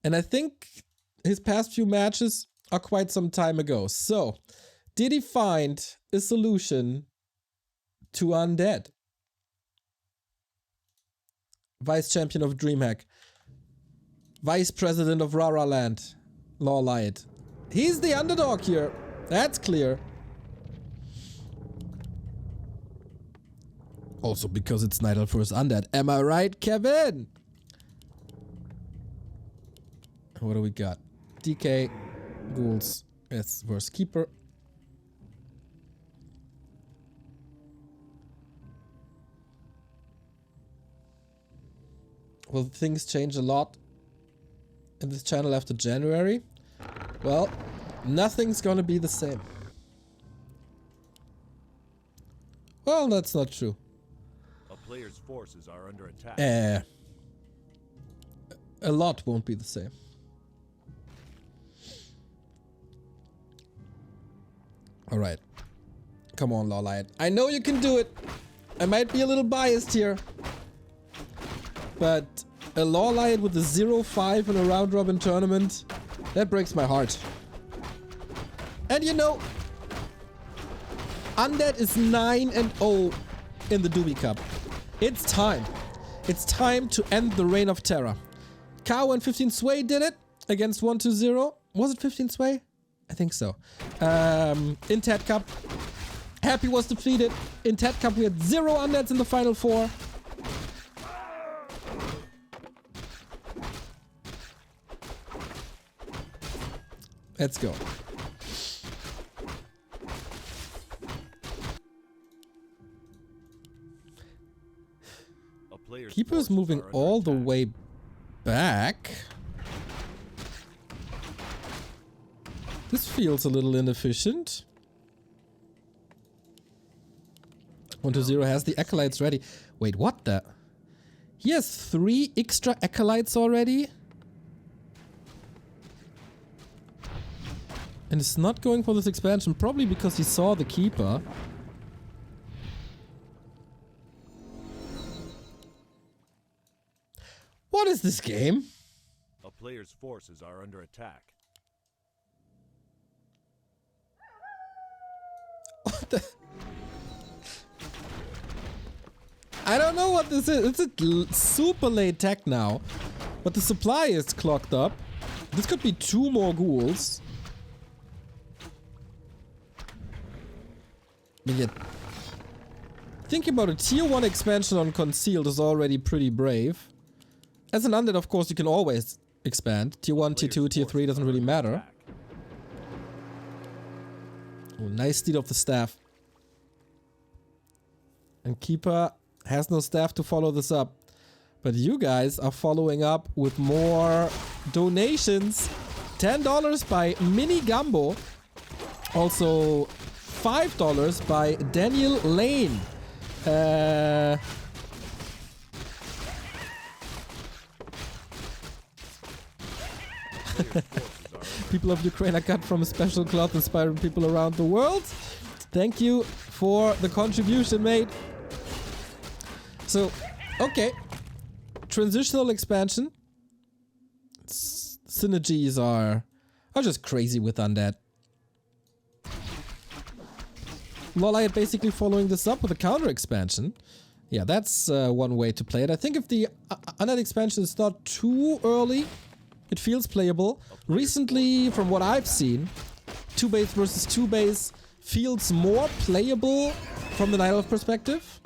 And I think his past few matches are quite some time ago. So, did he find a solution to Undead? Vice Champion of DreamHack. Vice President of Rara Land. LawLiet. He's the underdog here. That's clear. Also because it's Night Elf vs. Undead. Am I right, Kevin? What do we got? DK. Ghouls. Yes, versus Keeper. Will things change a lot in this channel after January? Well, nothing's gonna be the same. Well, that's not true. A player's forces are under attack. A lot won't be the same. Alright. Come on, LawLiet. I know you can do it. I might be a little biased here. But a LawLiet with a 0-5 in a round robin tournament, that breaks my heart. And you know, Undead is 9-0 in the Doubi Cup. It's time. It's time to end the reign of terror. Kao and 15 Sway did it against 1-2-0. Was it 15 Sway? I think so. In TED Cup, Happy was defeated. In TED Cup, we had 0 Undeads in the final 4. Let's go. Keeper's moving all the way back. This feels a little inefficient. 1-0 has the Acolytes ready. Wait, what the? He has 3 extra Acolytes already? And it's not going for this expansion, probably because he saw the Keeper. What is this game? A player's forces are under attack. What the? I don't know what this is. It's a super late tech now. But the supply is clogged up. This could be 2 more ghouls. I mean, thinking about a tier 1 expansion on Concealed is already pretty brave. As an Undead, of course, you can always expand. Tier 1, Tier 2, Tier 3 doesn't really matter. Oh, nice steal of the staff. And Keeper has no staff to follow this up. But you guys are following up with more donations. $10 by Mini Gumbo. Also $5 by Daniel Lane. People of Ukraine are cut from a special cloth inspiring people around the world. Thank you for the contribution, mate. So, okay. Transitional expansion. Synergies are just crazy with Undead. LawLiet basically following this up with a counter expansion. Yeah, that's one way to play it. I think if the Undead expansion is not too early, it feels playable. Recently, from what I've seen, 2 base versus 2 base feels more playable from the Night Elf perspective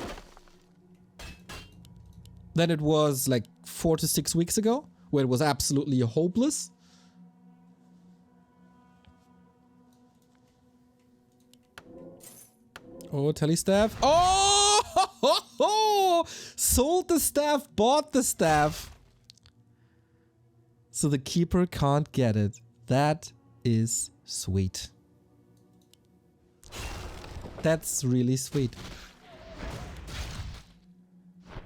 than it was like 4 to 6 weeks ago, where it was absolutely hopeless. Oh, telestaff. Oh! Sold the staff, bought the staff. So the Keeper can't get it. That is sweet. That's really sweet.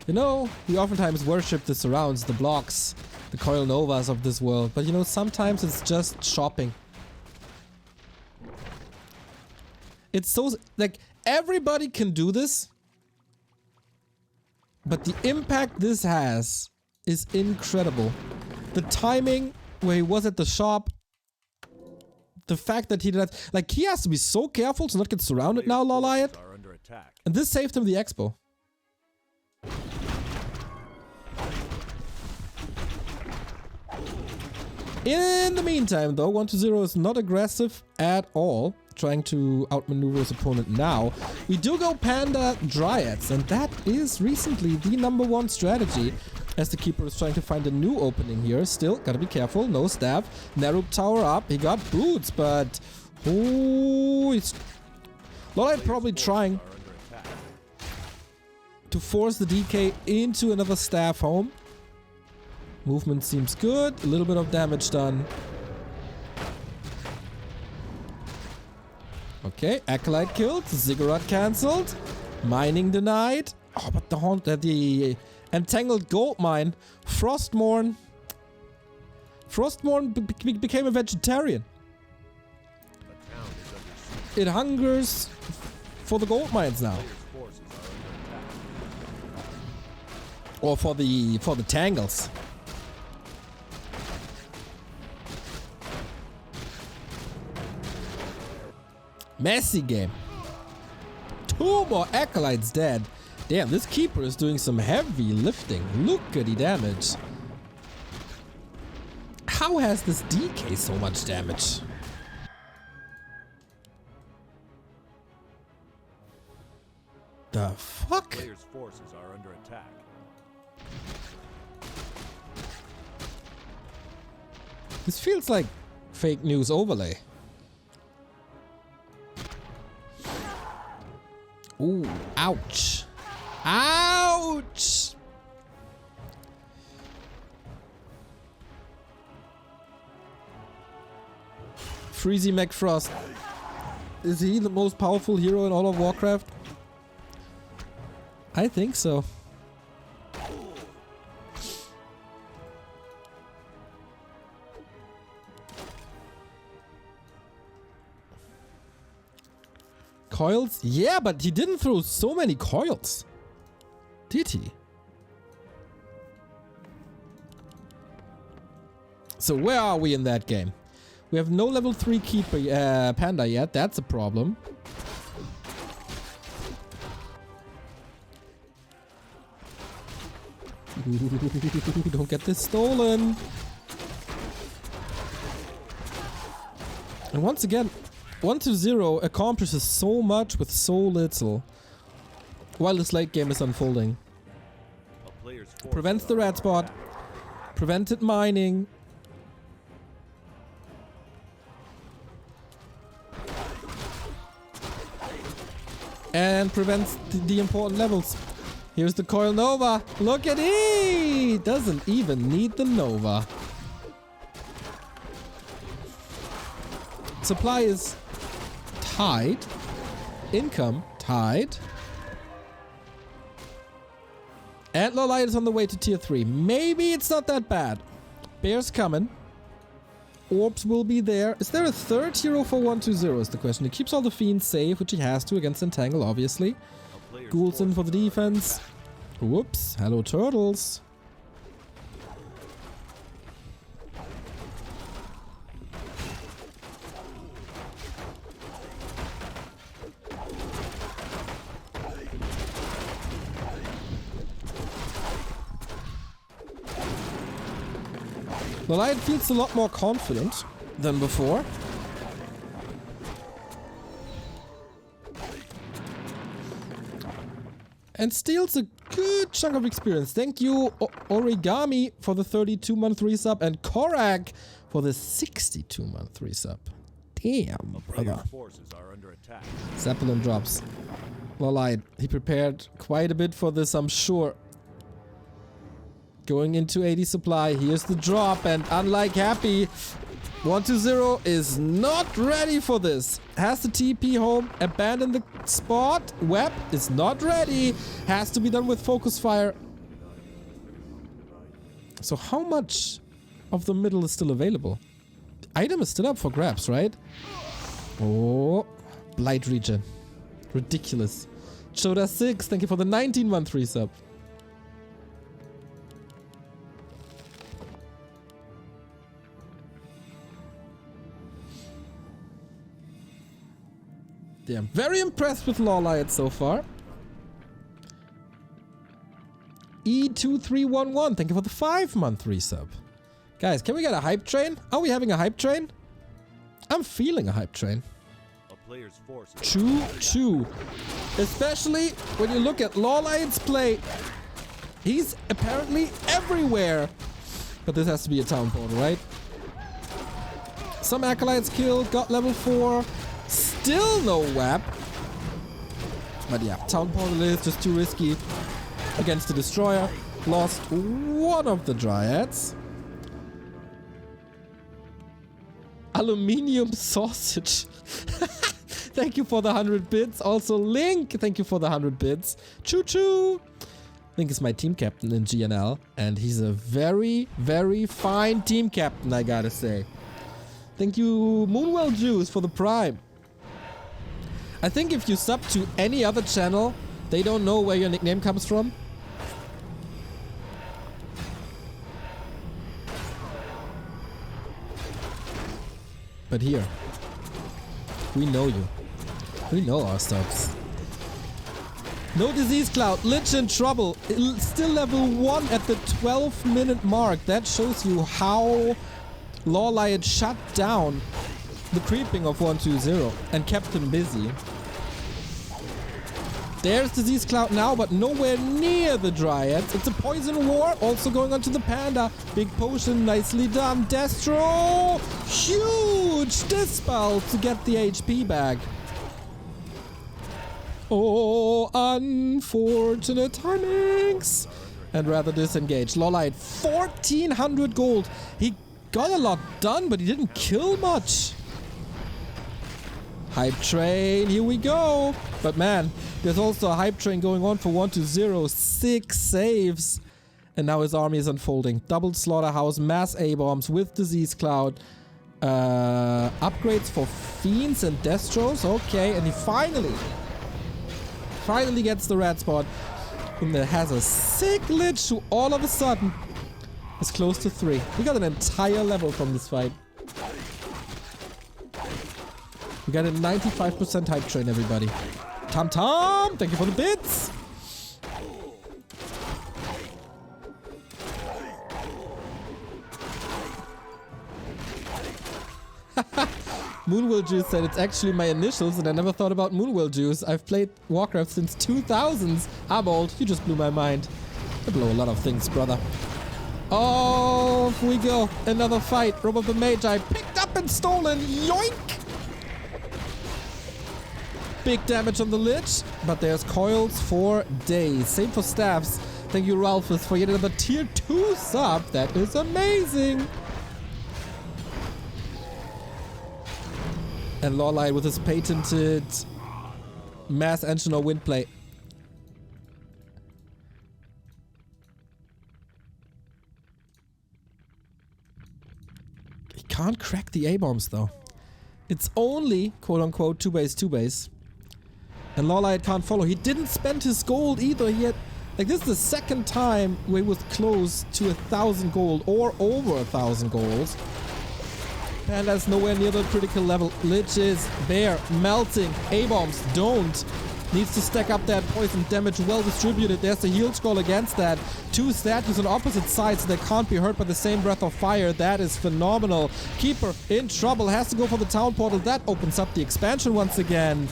You know, we oftentimes worship the surrounds, the blocks, the Coil Novas of this world. But you know, sometimes it's just shopping. It's so... like, everybody can do this. But the impact this has is incredible. The timing where he was at the shop. The fact that he did that, like, he has to be so careful to not get surrounded now, LawLiet. And this saved him the expo. In the meantime, though, 1-0 is not aggressive at all, trying to outmaneuver his opponent now. We do go Panda Dryads, and that is recently the #1 strategy, as the keeper is trying to find a new opening here. Still, gotta be careful, no staff. Narub tower up, he got boots, but... Oh, it's... LawLiet probably trying to force the DK into another staff home. Movement seems good. A little bit of damage done. Okay, Acolyte killed. Ziggurat cancelled. Mining denied. Oh, but the entangled gold mine. Frostmourne. Frostmourne became a vegetarian. It hungers for the gold mines now. Or for the tangles. Messy game. 2 more Acolytes dead. Damn, this keeper is doing some heavy lifting. Look at the damage. How has this DK so much damage? The fuck? Players' forces are under attack. This feels like fake news overlay. Ooh, ouch. Ouch! Freezy McFrost. Is he the most powerful hero in all of Warcraft? I think so. Coils? Yeah, but he didn't throw so many coils. Did he? So where are we in that game? We have no level 3 keeper Panda yet. That's a problem. Don't get this stolen. And once again, 1-0 accomplishes so much with so little, while this late game is unfolding. Prevents the red spot, prevented mining, and prevents the important levels. Here's the Coil Nova. Look at it! Doesn't even need the Nova. Supply is tied. Income tied. And LawLiet is on the way to tier 3. Maybe it's not that bad. Bear's coming. Orbs will be there. Is there a third hero for 1-2-0 is the question. He keeps all the fiends safe, which he has to against Entangle, obviously. Ghouls in for the defense. Whoops. Hello, turtles. LawLiet feels a lot more confident than before. And steals a good chunk of experience. Thank you, Origami, for the 32-month resub, and Korak for the 62-month resub. Damn, brother. Zeppelin drops. LawLiet, he prepared quite a bit for this, I'm sure. Going into 80 supply, here's the drop, and unlike Happy, 1-2-0 is not ready for this. Has to TP home, abandon the spot. Web is not ready. Has to be done with focus fire. So how much of the middle is still available? The item is still up for grabs, right? Oh, Blight Region. Ridiculous. Choda6, thank you for the 19-month resub. Damn, very impressed with LawLiet so far. Eer0 thank you for the 5-month resub. Guys, can we get a hype train? Are we having a hype train? I'm feeling a hype train. A player's force. Choo. Especially when you look at LawLiet's play. He's apparently everywhere. But this has to be a town portal, right? Some acolytes killed, got level 4. Still no WAP. But yeah, town portal is just too risky against the destroyer. Lost one of the dryads. Aluminium sausage. Thank you for the 100 bits. Also Link, thank you for the 100 bits. Choo. Link is my team captain in GNL, and he's a very, very fine team captain, I gotta say. Thank you, Moonwell Juice, for the Prime. I think if you sub to any other channel, they don't know where your nickname comes from. But here, we know you. We know our subs. No disease cloud, Lich in trouble. Still level 1 at the 12-minute mark. That shows you how LawLiet shut down the creeping of 120 and kept him busy. There's disease cloud now, but nowhere near the dryads. It's a poison war, also going on to the panda. Big potion, nicely done. Destro, huge dispel to get the HP back. Oh, unfortunate timings. And rather disengage. LawLiet, 1400 gold. He got a lot done, but he didn't kill much. Hype train, here we go. But man, there's also a hype train going on for 120. 6 saves. And now his army is unfolding. Doubled slaughterhouse, mass A-bombs with disease cloud. Upgrades for fiends and destros. Okay, and he finally gets the red spot. And there has a sick Lich who all of a sudden is close to 3. We got an entire level from this fight. We got a 95% hype train, everybody. Tom, thank you for the bits. Moonwell Juice said it's actually my initials, and I never thought about Moonwell Juice. I've played Warcraft since 2000s. Abold, you just blew my mind. I blow a lot of things, brother. Off we go. Another fight. Robe of the Magi picked up and stolen. Yoink! Big damage on the Lich, but there's coils for days. Same for staffs. Thank you, Ralphus, for yet another tier 2 sub. That is amazing. And LawLiet with his patented mass engine or wind play. He can't crack the A-bombs though. It's only, quote unquote, 2-base. And LawLiet can't follow. He didn't spend his gold either. He had, like, this is the second time where he was close to 1,000 gold or over 1,000 gold. And that's nowhere near the critical level. Lich is there, melting. A-bombs don't. Needs to stack up that poison damage, well distributed. There's the heal scroll against that. 2 statues on opposite sides so they can't be hurt by the same breath of fire. That is phenomenal. Keeper in trouble, has to go for the town portal. That opens up the expansion once again.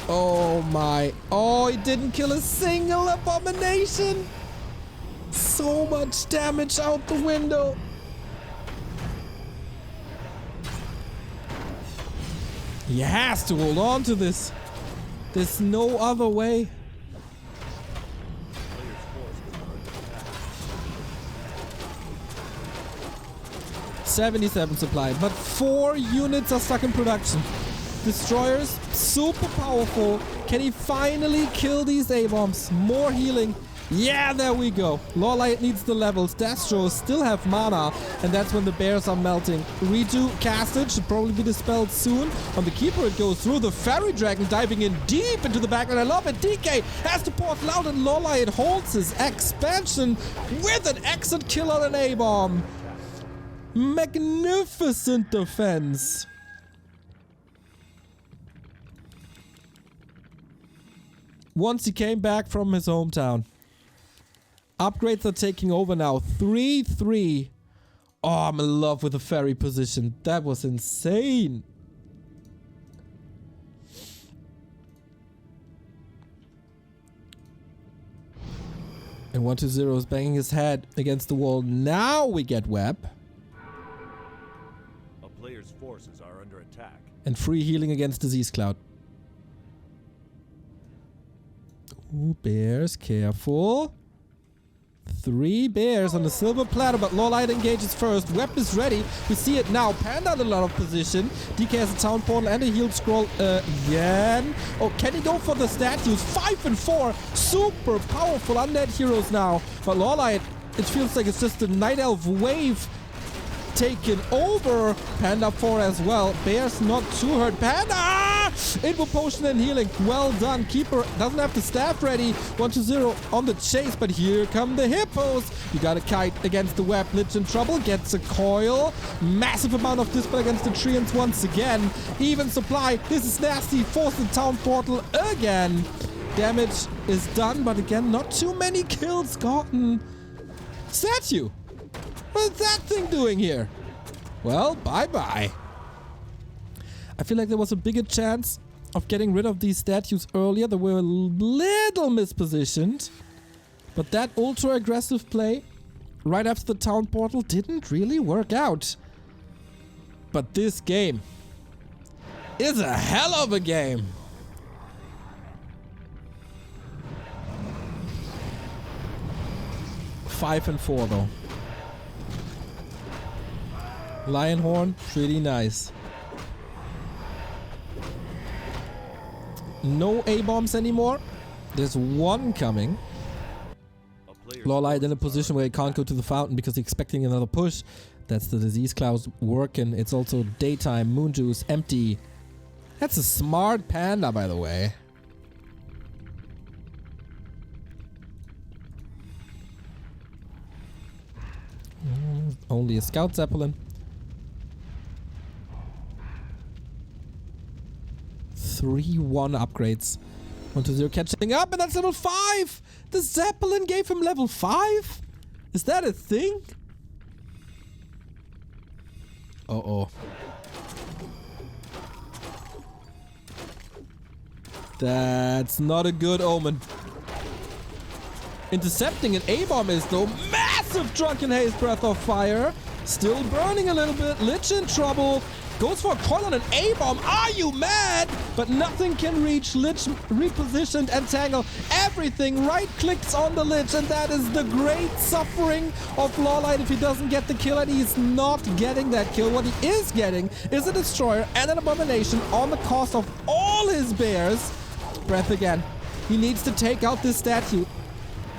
Oh my. Oh, he didn't kill a single abomination. So much damage out the window. He has to hold on to this. There's no other way. 77 supply, but 4 units are stuck in production. Destroyers, super powerful. Can he finally kill these A-bombs? More healing. Yeah, there we go. LawLiet needs the levels. Destros still have mana, and that's when the bears are melting. Redo casted, should probably be dispelled soon. On the Keeper it goes through. The Fairy Dragon diving in deep into the back, and I love it. DK has to port loud, and LawLiet holds his expansion with an exit kill on an A-bomb. Magnificent defense. once he came back from his hometown. Upgrades are taking over now. 3-3. Oh, I'm in love with the ferry position. That was insane. And 120 is banging his head against the wall. Now we get web. A player's forces are under attack. And free healing against Disease Cloud. Ooh, bears, careful. 3 bears on the silver platter, but LawLiet engages first. Web is ready. We see it now. Panda in a lot of position. DK has a town portal and a healed scroll again. Oh, can he go for the statues? 5 and 4. Super powerful undead heroes now. But LawLiet, it feels like it's just a Night Elf wave taken over. Panda 4 as well. Bears not too hurt. Panda! Invo potion and healing. Well done. Keeper doesn't have the staff ready. 120 on the chase, but here come the hippos. You got a kite against the web. Lich in trouble. Gets a coil. Massive amount of dispel against the treants once again. Even supply. This is nasty. Force the town portal again. Damage is done, but again, not too many kills gotten. Statue. What's that thing doing here? Well, bye-bye. I feel like there was a bigger chance of getting rid of these statues earlier. They were a little mispositioned. But that ultra-aggressive play right after the town portal didn't really work out. But this game is a hell of a game. Five and 4 though. Lionhorn, pretty nice. No A-bombs anymore. There's one coming. LawLiet in a position where he can't go to the fountain because he's expecting another push. That's the disease clouds working. It's also daytime. Moon juice empty. That's a smart panda, by the way. Only a scout zeppelin. 3-1 upgrades. 120 catching up, and that's level 5! The Zeppelin gave him level 5? Is that a thing? Uh-oh. That's not a good omen. Intercepting an A-bomb is though. Massive drunken haze breath of fire. Still burning a little bit. Lich in trouble. Goes for a coil on an A-bomb. Are you mad? But nothing can reach Lich. Repositioned and tangle. Everything right clicks on the Lich, and that is the great suffering of LawLiet if he doesn't get the kill, and he's not getting that kill. What he is getting is a destroyer and an abomination on the cost of all his bears. Breath again. He needs to take out this statue.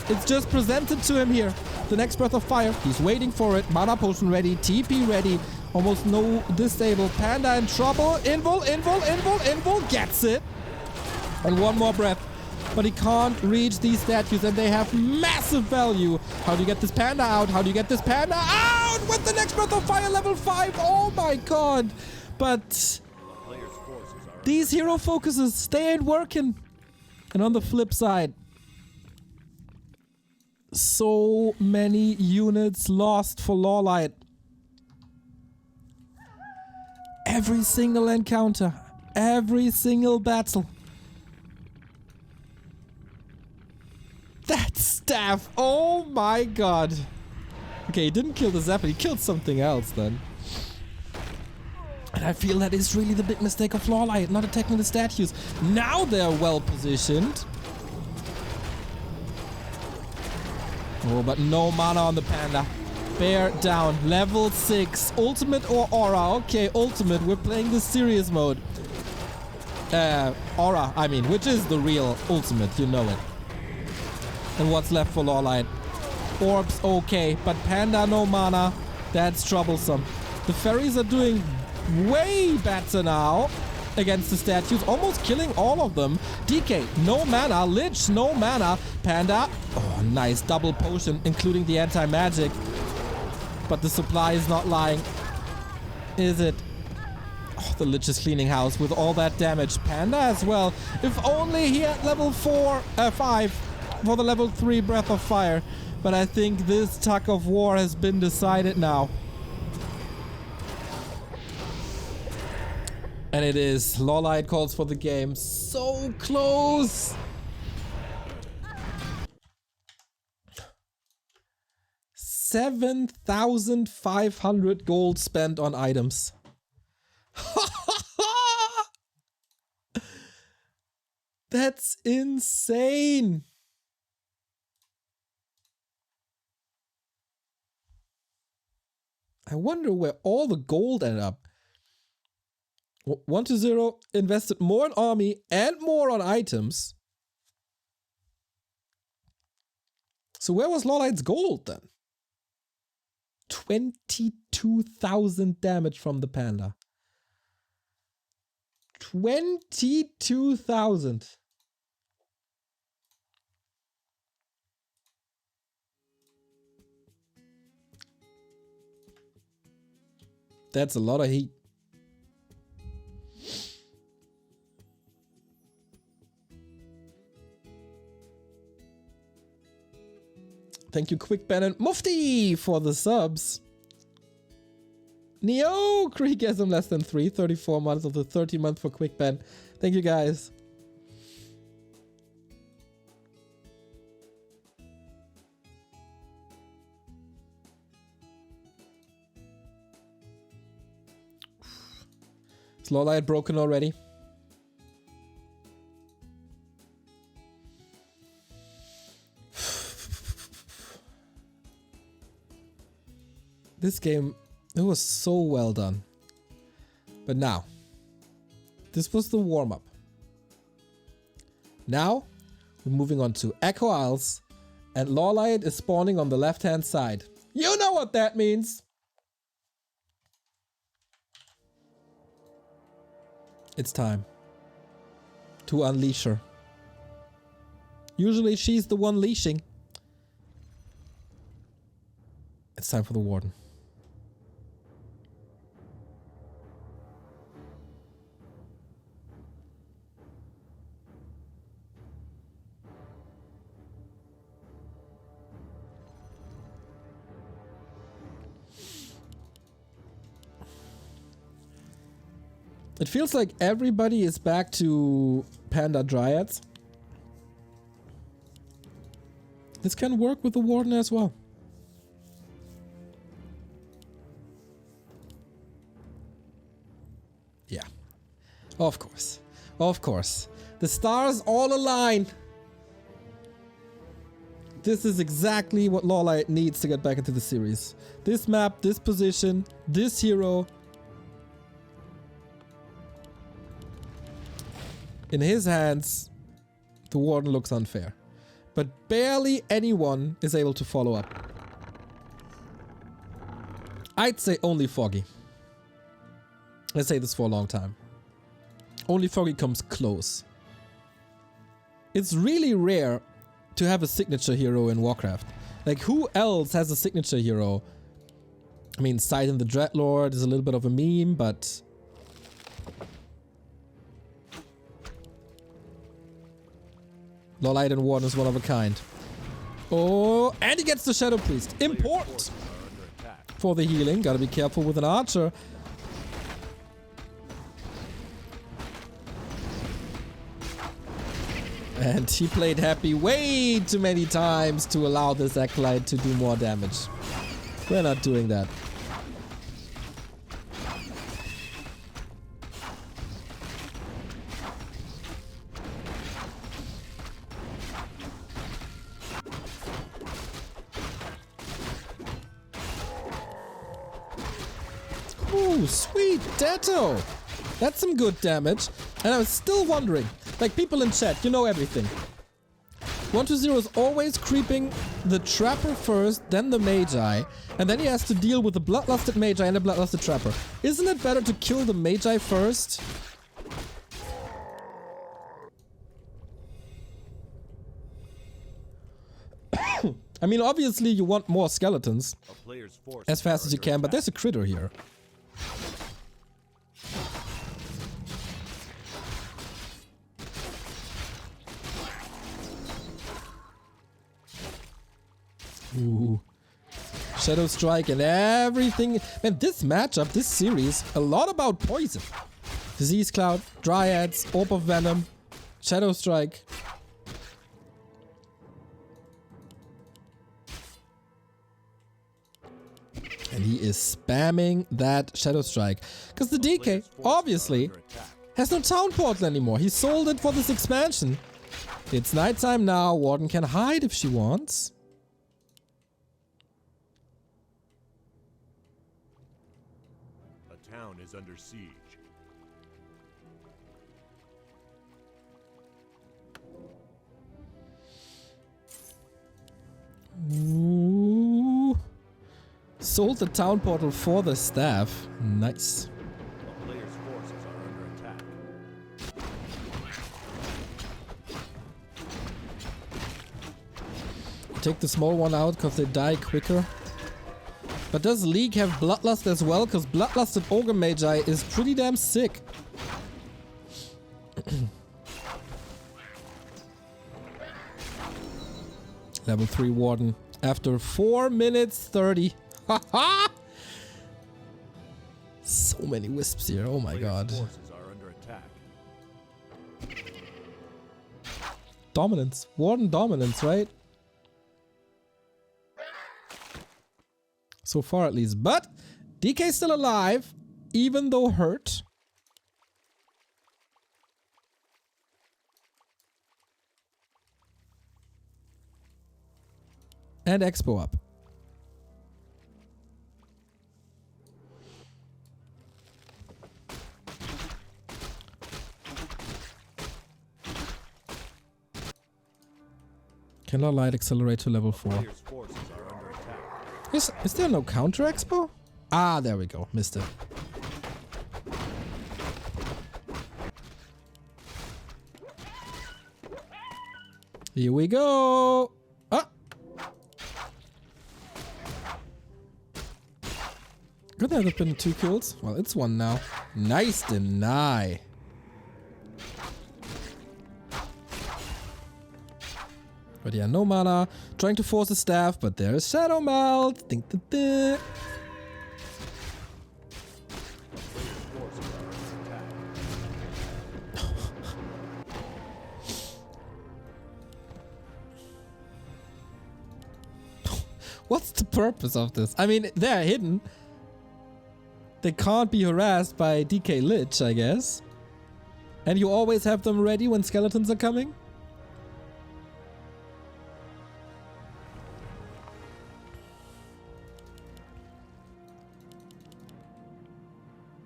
It's just presented to him here. The next breath of fire. He's waiting for it. Mana potion ready. TP ready. Almost no disable. Panda in trouble. Invul gets it. And one more breath. But he can't reach these statues, and they have massive value. How do you get this panda out? How do you get this panda out? With the next breath of fire, level 5. Oh my god. But these hero focuses, they ain't working. And on the flip side, so many units lost for LawLiet. Every single encounter, every single battle. That staff, oh my god. Okay, he didn't kill the Zeppelin, he killed something else then. And I feel that is really the big mistake of LawLiet, not attacking the statues. Now they're well positioned. Oh, but no mana on the panda. Bear down. Level 6. Ultimate or Aura? Okay, Ultimate. We're playing the serious mode. Aura, I mean, which is the real Ultimate. You know it. And what's left for LawLiet? Orbs, okay. But Panda, no mana. That's troublesome. The fairies are doing way better now against the statues, almost killing all of them. DK, no mana. Lich, no mana. Panda, oh, nice double potion, including the anti-magic. But the supply is not lying, is it? Oh, the Lich is cleaning house with all that damage. Panda as well. If only he had level 5 for the level 3 Breath of Fire. But I think this tug of war has been decided now. And it is. LawLiet calls for the game. So close. 7,500 gold spent on items. That's insane. I wonder where all the gold ended up. 120 invested more in army and more on items. So where was LawLiet's gold then? 22,000 damage from the panda. 22,000. That's a lot of heat. Thank you, Quick Ben and Mufti, for the subs. Neo, Creekism less than 3, 34 months of the 30 month for Quick Ben. Thank you, guys. Is LawLiet broken already? This game, it was so well done. But now, this was the warm-up. Now, we're moving on to Echo Isles, and LawLiet is spawning on the left-hand side. You know what that means! It's time to unleash her. Usually she's the one leashing. It's time for the Warden. It feels like everybody is back to Panda Dryads. This can work with the Warden as well. Yeah. Of course. Of course. The stars all align. This is exactly what LawLiet needs to get back into the series. This map, this position, this hero. In his hands, the Warden looks unfair. But barely anyone is able to follow up. I'd say only Foggy. I say this for a long time. Only Foggy comes close. It's really rare to have a signature hero in Warcraft. Like, who else has a signature hero? I mean, Sidon the Dreadlord is a little bit of a meme, but... LawLiet and Warden is one of a kind. Oh, and he gets the Shadow Priest. Important for the healing. Gotta be careful with an archer. And he played happy way too many times to allow this Acolyte to do more damage. We're not doing that. Ooh, sweet Datto! That's some good damage. And I was still wondering, like, people in chat, you know everything. 120 is always creeping the Trapper first, then the Magi, and then he has to deal with the Bloodlusted Magi and the Bloodlusted Trapper. Isn't it better to kill the Magi first? I mean, obviously you want more skeletons as fast as you can, but there's a critter here. Ooh. Shadow Strike and everything. Man, this matchup, this series, a lot about poison. Disease Cloud, Dryads, Orb of Venom, Shadow Strike. And he is spamming that Shadow Strike. Because the DK, obviously, has no town portal anymore. He sold it for this expansion. It's nighttime now. Warden can hide if she wants. A town is under siege. Ooh. Sold the town portal for the staff. Nice. A player's forces are under attack. Take the small one out because they die quicker. But does League have Bloodlust as well? Because Bloodlusted Ogre Magi is pretty damn sick. Level 3 Warden. After 4 minutes 30. Haha! So many wisps here. Oh my god. Forces are under attack. Dominance. Warden dominance, right? So far at least. But DK's still alive, even though hurt. And Expo up. Can LawLiet accelerate to level 4? Player's forces are under attack. Is there no counter Expo? Ah, there we go. Missed it. Here we go. Ah. Could that have been 2 kills? Well, it's 1 now. Nice deny. But yeah, no mana. Trying to force a staff, but there is Shadow Melt. Ding, ding, ding. Forces are under attack. What's the purpose of this? I mean, they're hidden. They can't be harassed by DK Lich, I guess. And you always have them ready when skeletons are coming?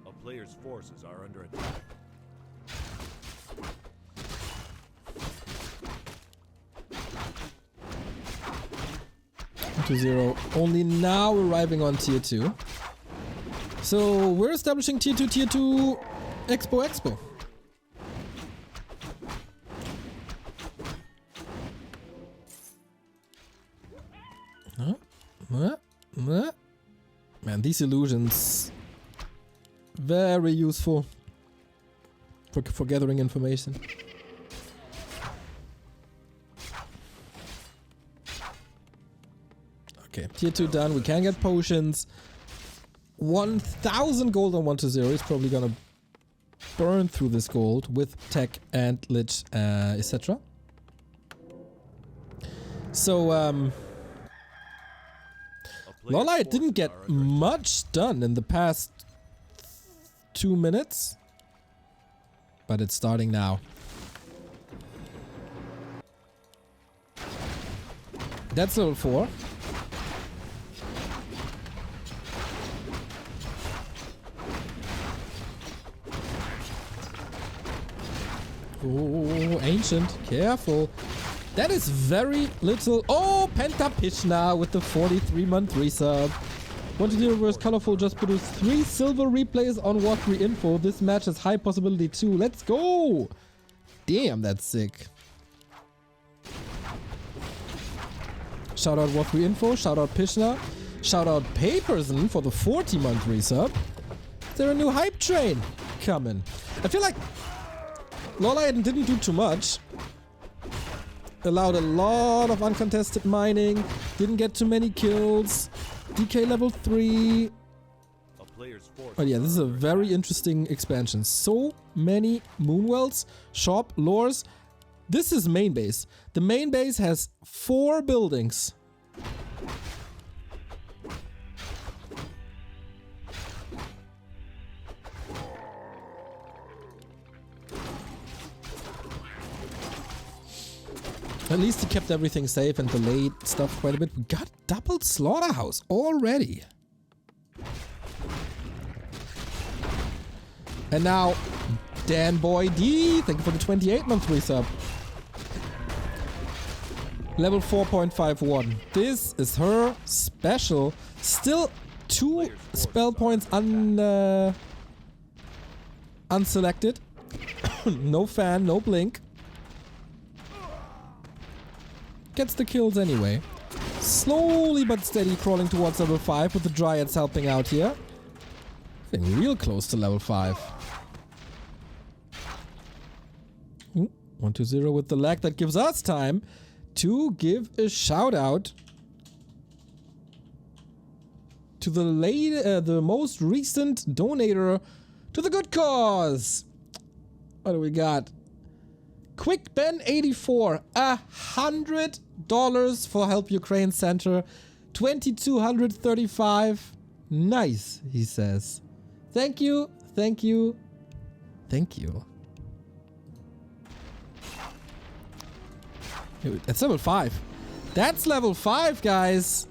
A player's forces are under attack. To 0. Only now arriving on tier 2. So we're establishing tier 2, Expo. Man, these illusions very useful for gathering information. Okay, tier 2 done. We can get potions. 1,000 gold on 1-0 is probably gonna burn through this gold with tech and lich, etc. So, LawLiet didn't get much done in the past 2 minutes, but it's starting now. That's level 4. Oh, ancient, careful. That is very little. Oh, Pentapishna with the 43-month resub. 1-0 versus Colorful just produced 3 silver replays on Warcraft info. This match has high possibility too. Let's go. Damn, that's sick. Shout out Warcraft info. Shout out Pishna. Shout out Paperson for the 40-month resub. Is there a new hype train coming? I feel like LawLiet didn't do too much. Allowed a lot of uncontested mining, Didn't get too many kills. DK level 3. A player's forces But yeah, this is are a under very attack. interesting expansion. So many moonwells, shop, lores. This is main base. The main base has 4 buildings. At least he kept everything safe and delayed stuff quite a bit. We got double slaughterhouse already. And now, Dan Boy D, thank you for the 28-month resub. Level 4.51. This is her special. Still 2 spell points unselected. No fan, no blink. Gets the kills anyway. Slowly but steady crawling towards level 5 with the Dryads helping out here. Getting real close to level 5. Ooh, 120 with the lag. That gives us time to give a shout out to the most recent donator to the good cause. What do we got? Quick Ben 84, $100 for Help Ukraine Center, 2,235. Nice, he says. Thank you, thank you, thank you. That's level 5. That's level 5, guys.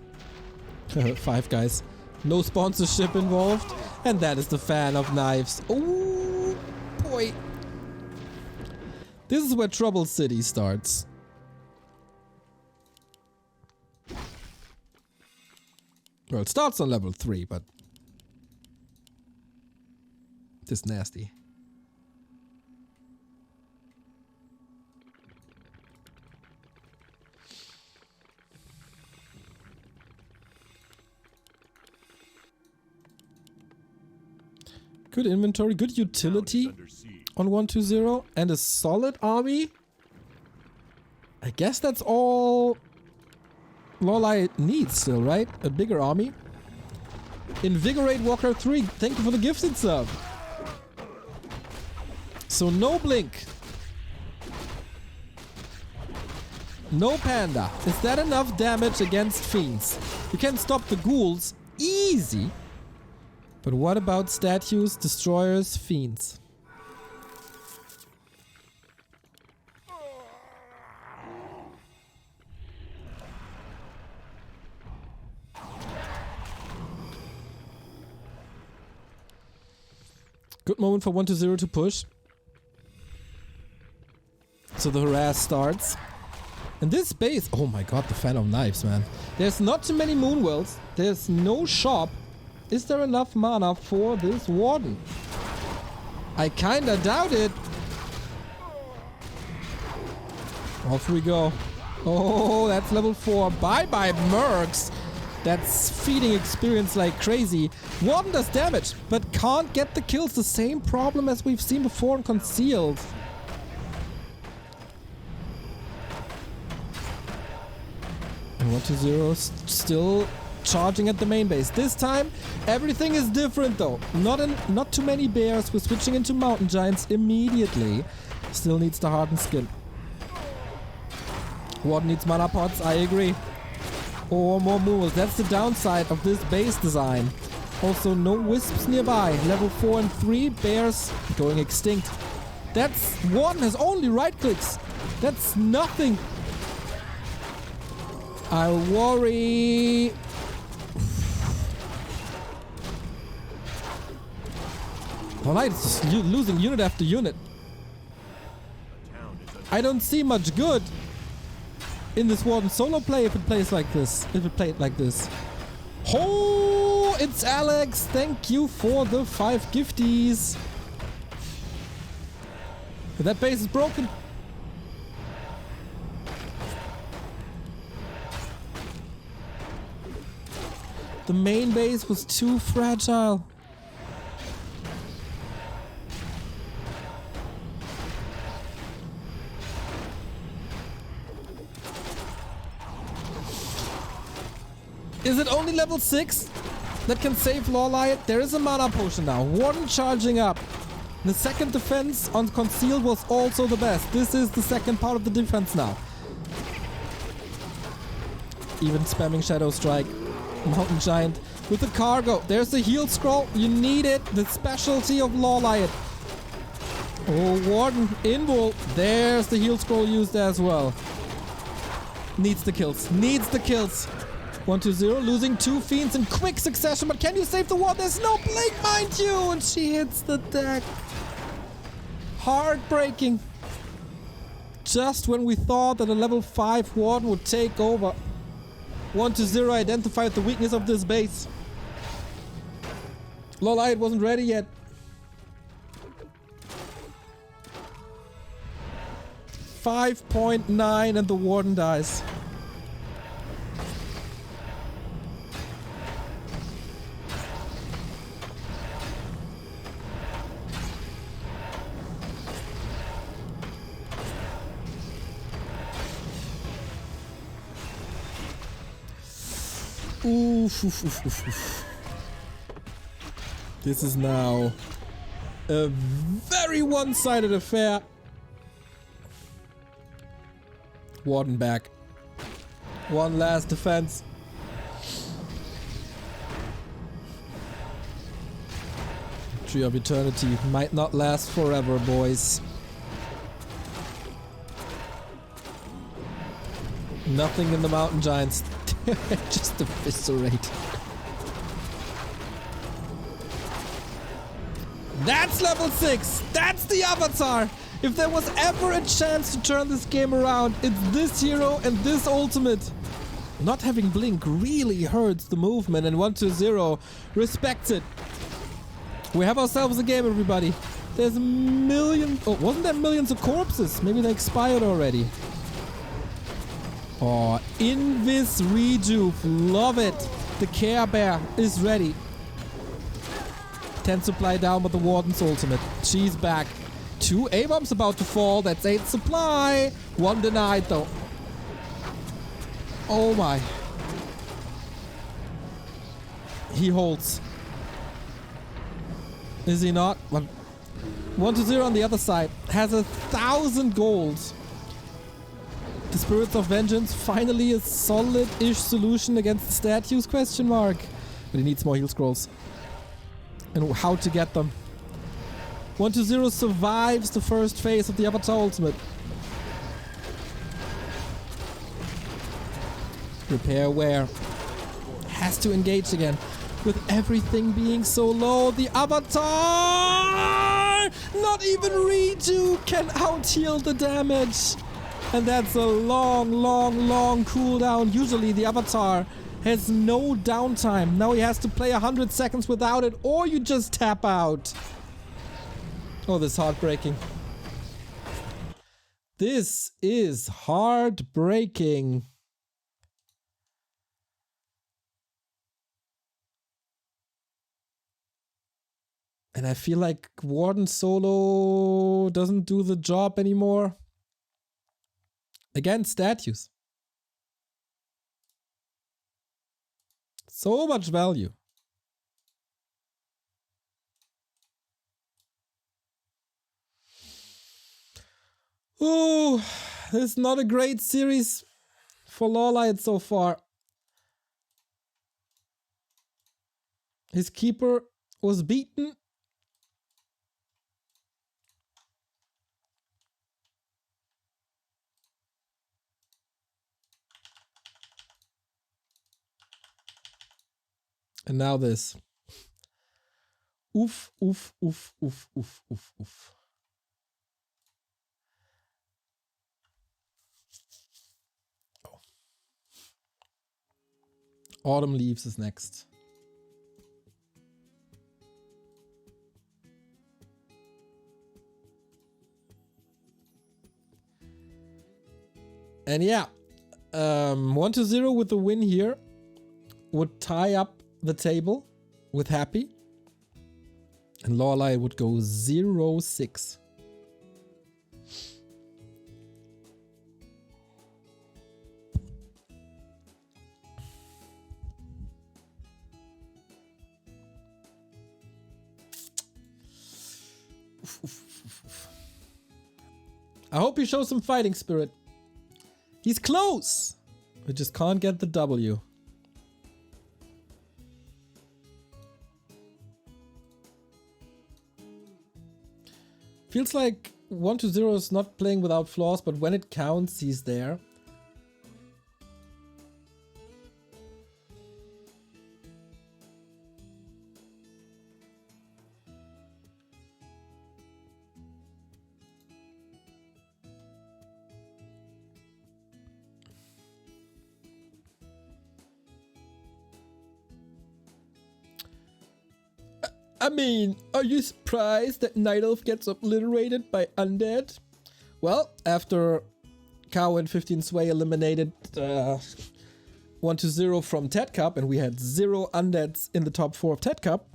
5 guys. No sponsorship involved. And that is the fan of knives. Oh, boy. This is where Trouble City starts. Well, it starts on level 3, but it's nasty. Good inventory, good utility Under siege. on 120, and a solid army. I guess that's all LawLiet needs still, right? A bigger army. Invigorate Warcraft 3. Thank you for the gifted sub. So no blink. No panda. Is that enough damage against fiends? You can stop the ghouls easy. But what about statues, destroyers, fiends? Good moment for 120 to push. So the harass starts. And this base... Oh my god, the fan of knives, man. There's not too many moonwells. There's no shop. Is there enough mana for this warden? I kinda doubt it. Off we go. Oh, that's level 4. Bye-bye, mercs. That's feeding experience like crazy. Warden does damage, but can't get the kills. The same problem as we've seen before in Concealed. And 120 still charging at the main base. This time, everything is different though. Not too many bears. We're switching into mountain giants immediately. Still needs the hardened skin. Warden needs mana pots, I agree. Or more moves. That's the downside of this base design. Also, no wisps nearby. Level 4 and 3, bears going extinct. That's... Warden has only right clicks. That's nothing. I worry... LawLiet is just losing unit after unit. I don't see much good in this Warden solo play if it plays like this. If it played like this. Oh, it's Alex. Thank you for the 5 gifties. That base is broken. The main base was too fragile. Is it only level 6 that can save LawLiet? There is a mana potion now. Warden charging up. The second defense on Conceal was also the best. This is the second part of the defense now. Even spamming Shadow Strike. Mountain Giant with the cargo. There's the heal scroll. You need it. The specialty of LawLiet. Oh, Warden. Invul. There's the heal scroll used as well. Needs the kills. Needs the kills. 1-2-0. Losing 2 fiends in quick succession. But can you save the ward? There's no blink, mind you. And she hits the deck. Heartbreaking. Just when we thought that a level 5 Warden would take over. 1-0 identified the weakness of this base. LawLiet wasn't ready yet. 5.9 and the Warden dies. Oof, oof, oof, oof, oof. This is now a very one-sided affair. Warden back. One last defense. Tree of Eternity might not last forever, boys. Nothing in the Mountain Giants. Just eviscerate. That's level 6! That's the Avatar! If there was ever a chance to turn this game around, it's this hero and this ultimate. Not having Blink really hurts the movement, and 1-0 respects it. We have ourselves a game, everybody. There's a million... Oh, wasn't there millions of corpses? Maybe they expired already. Oh, Invis Rejuve. Love it. The Care Bear is ready. 10 supply down, but the Warden's ultimate. She's back. 2 A-bombs about to fall. That's 8 supply. 1 denied, though. Oh, my. He holds. Is he not? 1-0 on the other side. Has 1,000 gold. The Spirits of Vengeance, finally a solid-ish solution against the statues, question mark. But he needs more heal scrolls. And how to get them. 1-0 survives the first phase of the Avatar ultimate. Repair where? Has to engage again. With everything being so low, the Avatar! Not even Reju can out-heal the damage. And that's a long, long, long cooldown. Usually the Avatar has no downtime. Now he has to play 100 seconds without it, or you just tap out. Oh, this is heartbreaking. This is heartbreaking. And I feel like Warden solo doesn't do the job anymore. Again, statues. So much value. Oh, this is not a great series for LawLiet so far. His keeper was beaten. And now this. Oof, oof, oof, oof, oof, oof, oof. Oh. Autumn Leaves is next. And yeah, 1-0 with the win here would tie up the table with Happy, and LawLiet would go 0-6. I hope he shows some fighting spirit. He's close. We just can't get the W. Feels like 1-0 is not playing without flaws, but when it counts, he's there. I mean, are you surprised that Night Elf gets obliterated by Undead? Well, after Cow and 15 Sway eliminated 1-0 from Ted Cup and we had 0 Undeads in the top 4 of Ted Cup,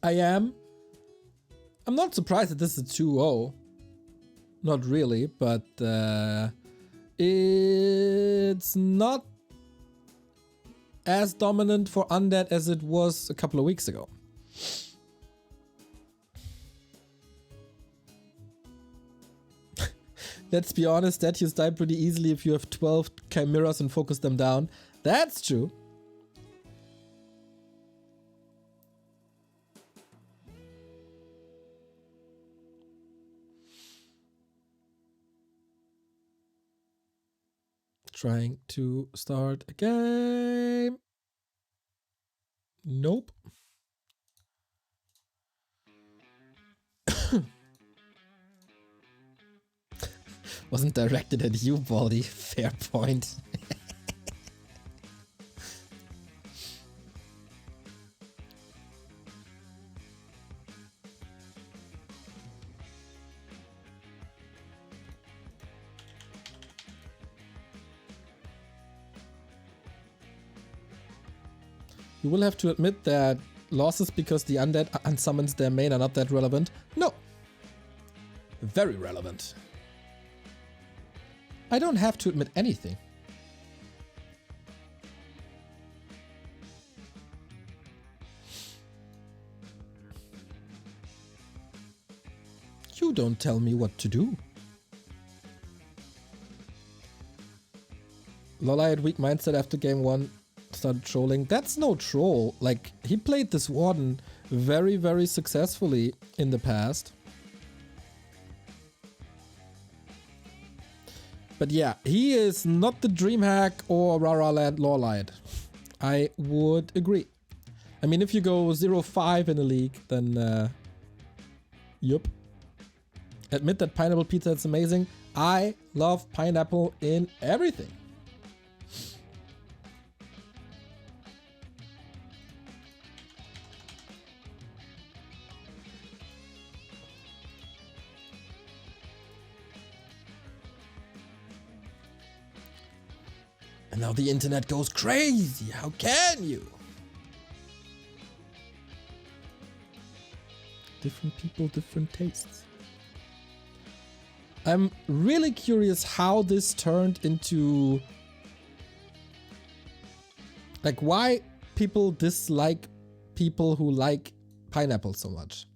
I'm not surprised that this is 2-0. Not really, but it's not as dominant for Undead as it was a couple of weeks ago. Let's be honest, statues die pretty easily if you have 12 chimeras and focus them down. That's true. Trying to start a game. Nope. Wasn't directed at you, Baldy. Fair point. You will have to admit that losses because the undead unsummons their main are not that relevant. No. Very relevant. I don't have to admit anything. You don't tell me what to do. LawLiet weak mindset after game 1 started trolling. That's no troll. Like, he played this Warden very, very successfully in the past. But yeah, he is not the DreamHack or Raraland LawLiet. I would agree. I mean, if you go 0-5 in a league, then yup. Admit that pineapple pizza is amazing. I love pineapple in everything. And now the internet goes crazy. How can you? Different people, different tastes. I'm really curious how this turned into... like, why people dislike people who like pineapple so much.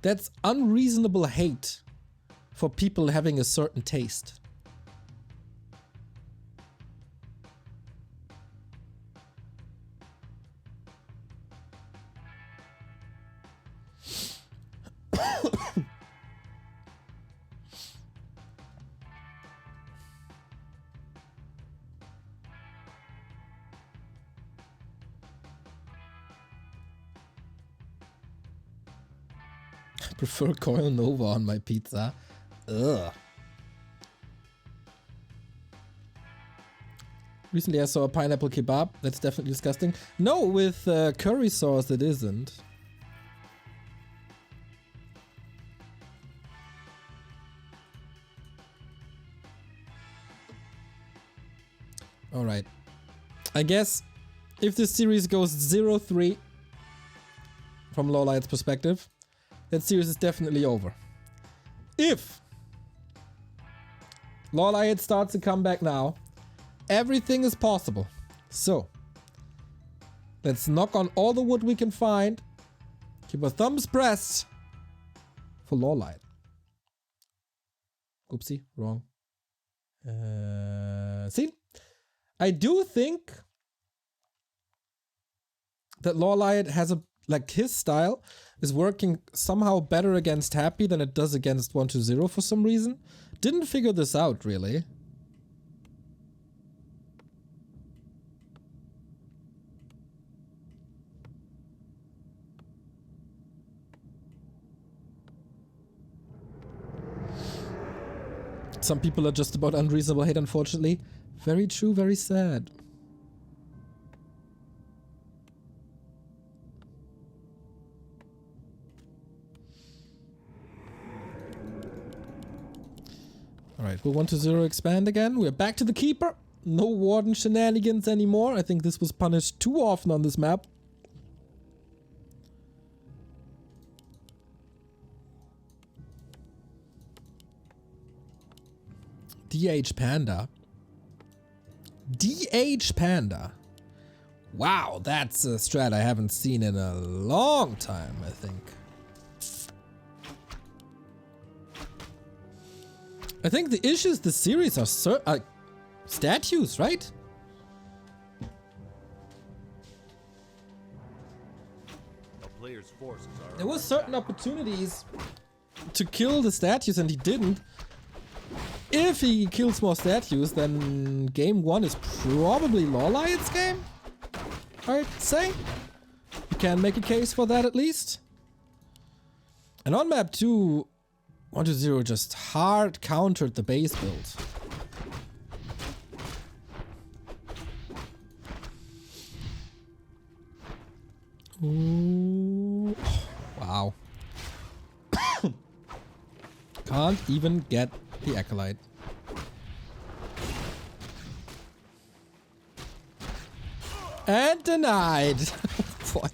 That's unreasonable hate for people having a certain taste. I prefer Coil Nova on my pizza. Ugh. Recently I saw a pineapple kebab. That's definitely disgusting. No, with curry sauce it isn't. Alright. I guess if this series goes 0-3 from LawLiet's perspective, that series is definitely over. If LawLiet starts a comeback now, everything is possible. So, Let's knock on all the wood we can find. Keep our thumbs pressed for LawLiet. Oopsie, wrong. See? I do think that LawLiet has a, like, his style is working somehow better against Happy than it does against 120 for some reason. Didn't figure this out, really. Some people are just about unreasonable hate, unfortunately. Very true, very sad. Alright, we'll 120 expand again. We're back to the Keeper. No Warden shenanigans anymore. I think this was punished too often on this map. DH Panda. DH Panda. Wow, that's a strat I haven't seen in a long time, I think. I think the issues this series are statues, right? A player's forces are There were certain opportunities to kill the statues and he didn't. If he kills more statues, then game 1 is probably LawLiet's game, I'd say. You can make a case for that at least. And on map 2, 120 just hard countered the base build. Ooh. Wow. Can't even get the Acolyte. And denied. Boy,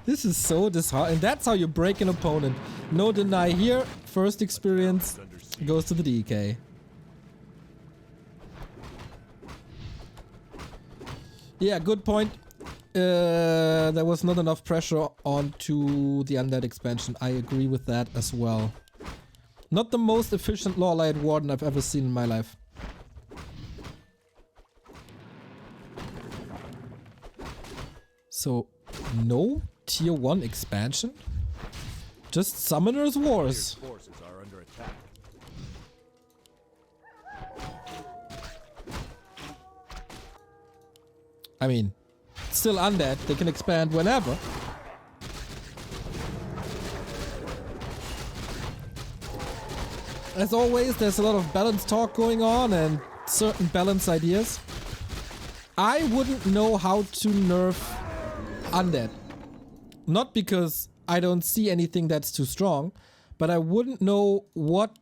this is so disheartening. That's how you break an opponent. No deny here. First experience goes to the DK. Yeah, good point. There was not enough pressure onto the Undead expansion. I agree with that as well. Not the most efficient LawLiet Warden I've ever seen in my life. So, no tier 1 expansion? Just Summoner's Wars. forces are under attack. I mean, still undead, they can expand whenever. As always, there's a lot of balance talk going on and certain balance ideas. I wouldn't know how to nerf undead. Not because I don't see anything that's too strong, but I wouldn't know what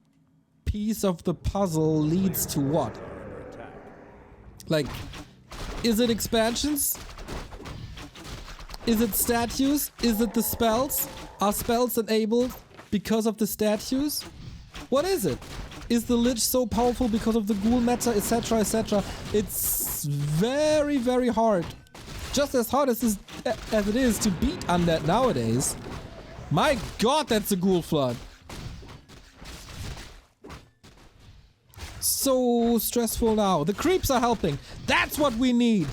piece of the puzzle leads to what. Like, is it expansions? Is it statues? Is it the spells? Are spells enabled because of the statues? What is it? Is the Lich so powerful because of the ghoul meta, etc, etc? It's very, very hard. Just as hard as it is to beat Undead nowadays. My god, that's a ghoul flood. So stressful now. The creeps are helping. That's what we need.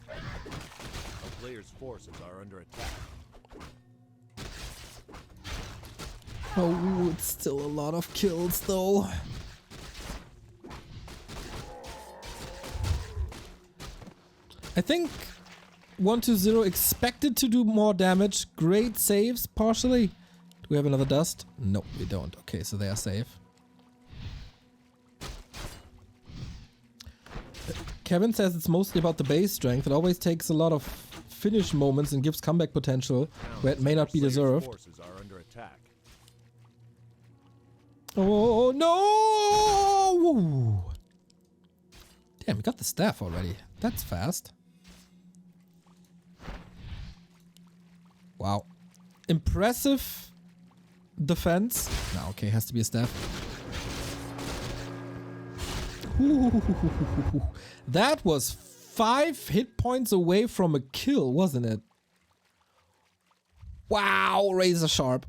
A player's forces are under attack. Oh, it's still a lot of kills though. I think 120 expected to do more damage. Great saves, partially. Do we have another dust? No, we don't. Okay, so they are safe. Kevin says it's mostly about the base strength. It always takes a lot of finish moments and gives comeback potential where it may not be deserved. Forces are under attack. Oh no! Damn, we got the staff already. That's fast. Wow. Impressive defense. No, okay, has to be a staff. Ooh, that was 5 hit points away from a kill, wasn't it? Wow, razor sharp.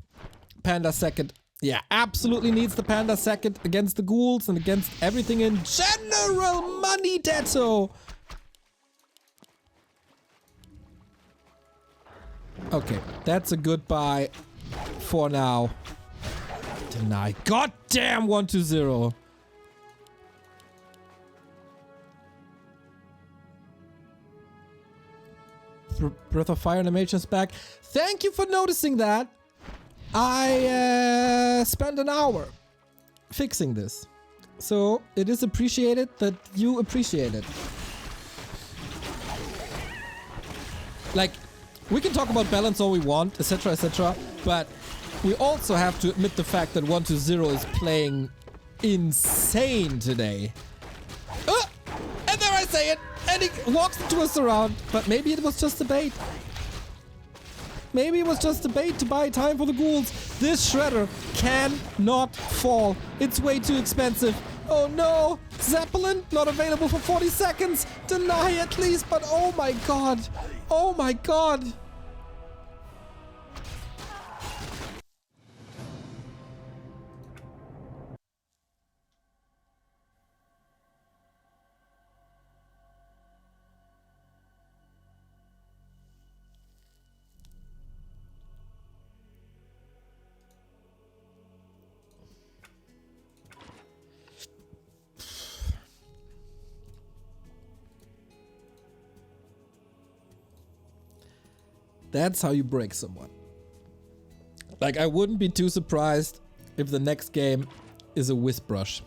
Panda second. Yeah, absolutely needs the Panda second against the ghouls and against everything in general. Money Detto. Okay, that's a goodbye for now. Deny. Goddamn 1-0. Breath of Fire animation's back. Thank you for noticing that. I spent an hour fixing this. So it is appreciated that you appreciate it. Like, we can talk about balance all we want, etc., but we also have to admit the fact that 1-0 is playing insane today. And there I say it! And he walks into a surround, but maybe it was just a bait. Maybe it was just a bait to buy time for the ghouls. This shredder cannot fall. It's way too expensive. Oh no! Zeppelin not available for 40 seconds. Deny at least, but oh my god. Oh my god. That's how you break someone. Like, I wouldn't be too surprised if the next game is a whiz brush.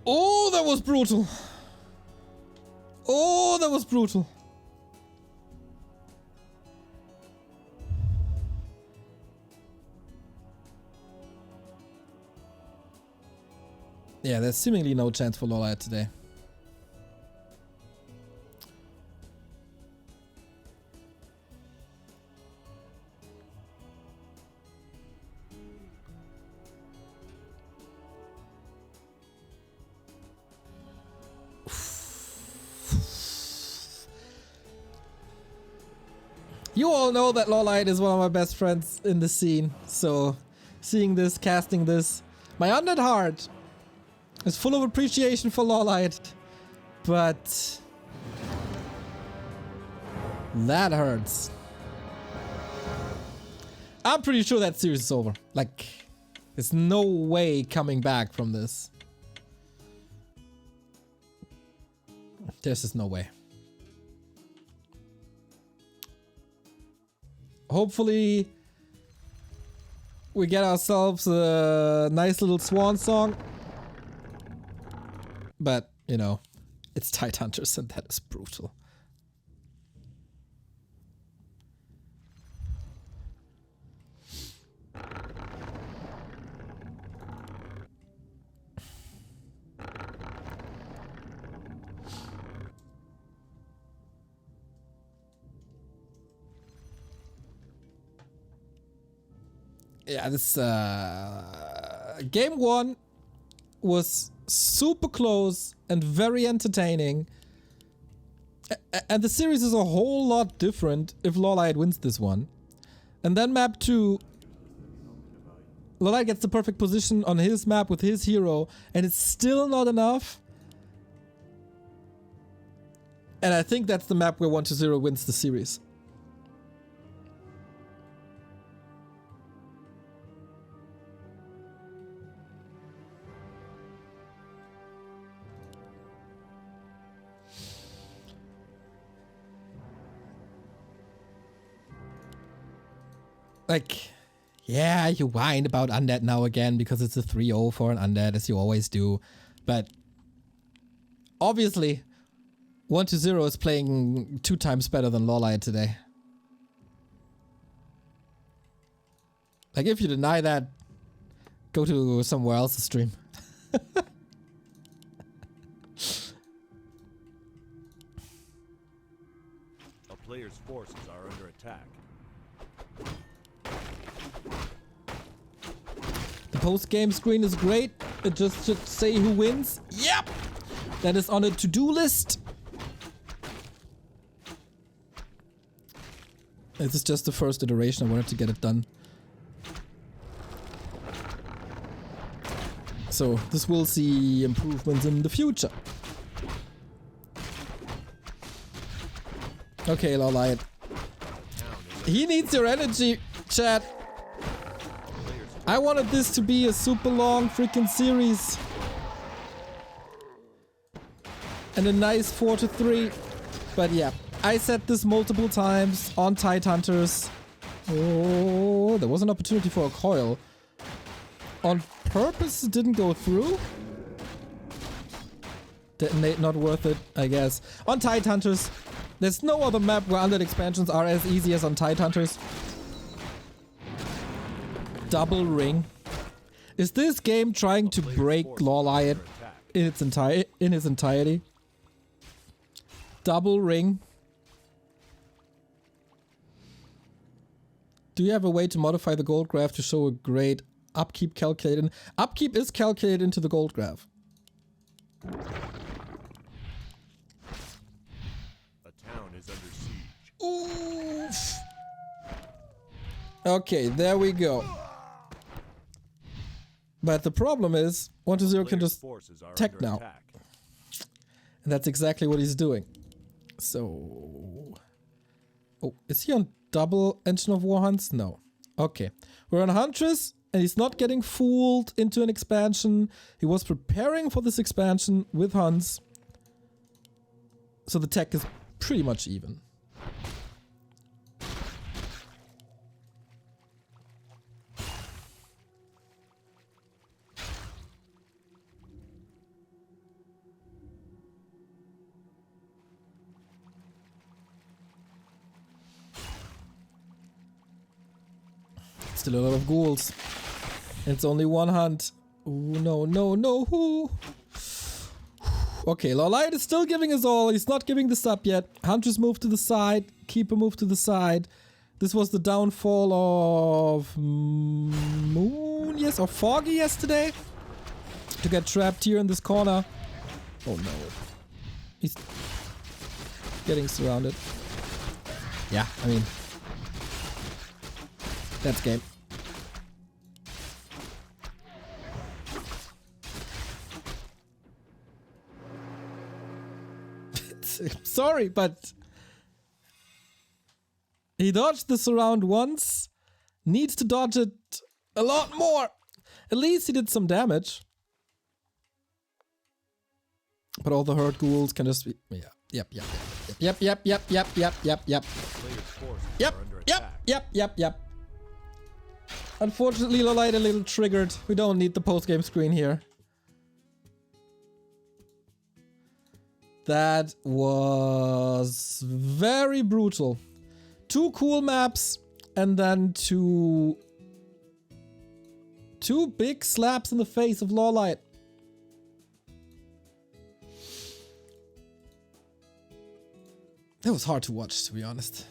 Oh, that was brutal. Oh, that was brutal. Yeah, there's seemingly no chance for LawLiet today. You all know that LawLiet is one of my best friends in the scene, so seeing this, casting this, my undead heart is full of appreciation for LawLiet, but that hurts. I'm pretty sure that series is over. Like, there's no way coming back from this. There's just no way. Hopefully, we get ourselves a nice little swan song. But, you know, it's Tidehunters and that is brutal. Yeah, this game 1 was super close and very entertaining. And the series is a whole lot different if LawLiet wins this one. And then map 2, LawLiet gets the perfect position on his map with his hero, and it's still not enough. And I think that's the map where 1-0 wins the series. Like, yeah, you whine about undead now again because it's a 3-0 for an undead, as you always do. But obviously, 1-0 is playing 2 times better than LawLiet today. Like, if you deny that, go to somewhere else to stream. A player's forces are under attack. post-game screen is great. It just should say who wins. Yep! That is on a to-do list. This is just the first iteration. I wanted to get it done. So this will see improvements in the future. Okay, LawLiet. He needs your energy, chat. I wanted this to be a super long freaking series. And a nice 4-3. But yeah, I said this multiple times on Tidehunters. Oh, there was an opportunity for a coil. On purpose, it didn't go through. Detonate, not worth it, I guess. On Tidehunters, there's no other map where undead expansions are as easy as on Tidehunters. Double ring. Is this game trying to break LawLiet in its entirety? Double ring. Do you have a way to modify the gold graph to show a great upkeep calculated? Upkeep is calculated into the gold graph. A town is under siege. Oof. Okay, there we go. But the problem is, 1-0 can just tech now. And that's exactly what he's doing. So... Oh, is he on double Engine of War hunts? No. Okay. We're on Huntress, and he's not getting fooled into an expansion. He was preparing for this expansion with hunts. So the tech is pretty much even. Still a lot of ghouls. It's only one hunt. Ooh, no. Okay, LawLiet is still giving us all. He's not giving this up yet. Huntress moved to the side. Keeper moved to the side. This was the downfall of Moon, yes, or Foggy yesterday. To get trapped here in this corner. Oh no. He's getting surrounded. Yeah, I mean, that's game. Sorry, but he dodged the surround once. Needs to dodge it a lot more. At least he did some damage. But all the hurt ghouls can just be... Yeah. Yep. Unfortunately, LawLiet a little triggered. We don't need the post-game screen here. That was very brutal. 2 cool maps and then two big slaps in the face of LawLiet. That was hard to watch, to be honest.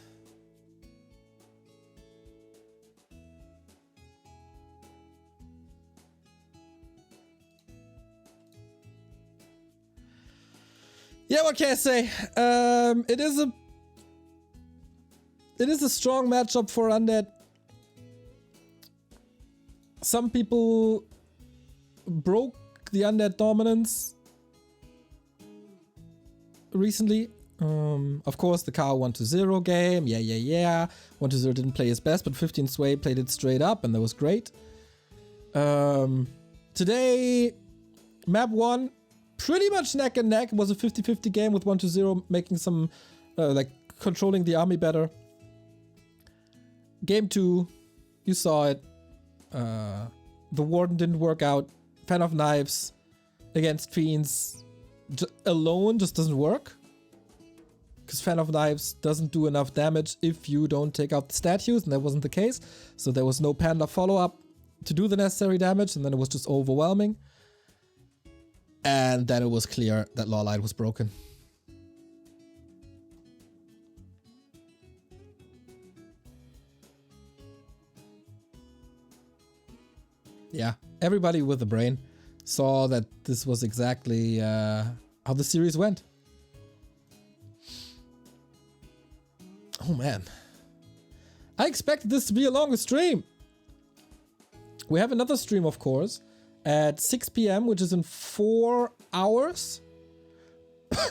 Yeah, what can I say? It is a strong matchup for Undead. Some people broke the Undead dominance recently. Of course, the Cow 1-0 game. Yeah. 1-0 didn't play his best, but 15 Sway played it straight up, and that was great. Today, map 1. Pretty much neck and neck. It was a 50-50 game with 1-0 making some, like, controlling the army better. Game 2, you saw it. The Warden didn't work out. Fan of Knives against Fiends alone just doesn't work. Because Fan of Knives doesn't do enough damage if you don't take out the statues, and that wasn't the case. So there was no Panda follow-up to do the necessary damage, and then it was just overwhelming. And then it was clear that LawLiet was broken. yeah, everybody with a brain saw that this was exactly how the series went. Oh man. I expected this to be a longer stream. We have another stream, of course, at 6 p.m., which is in 4 hours.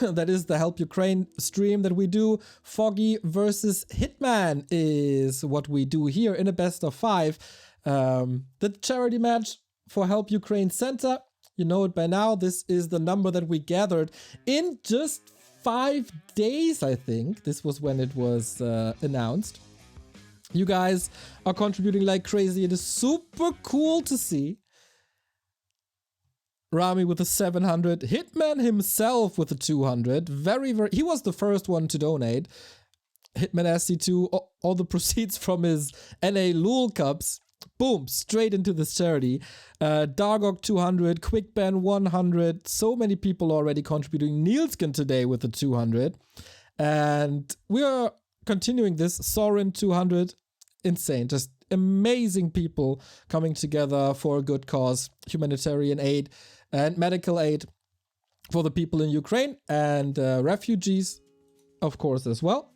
That is the Help Ukraine stream that we do. Foggy versus Hitman is what we do here in a best of 5. The charity match for Help Ukraine Center. You know it by now. This is the number that we gathered in just 5 days, I think. This was when it was announced. You guys are contributing like crazy. It is super cool to see. Rami with a 700. Hitman himself with a 200. He was the first one to donate. Hitman SC2, all the proceeds from his NA Lul Cups. Boom, straight into this charity. Dargok 200, Quickban 100. So many people already contributing. Nielskin today with a 200. And we are continuing this. Sorin 200. Insane. Just amazing people coming together for a good cause. Humanitarian aid and medical aid for the people in Ukraine and refugees, of course, as well.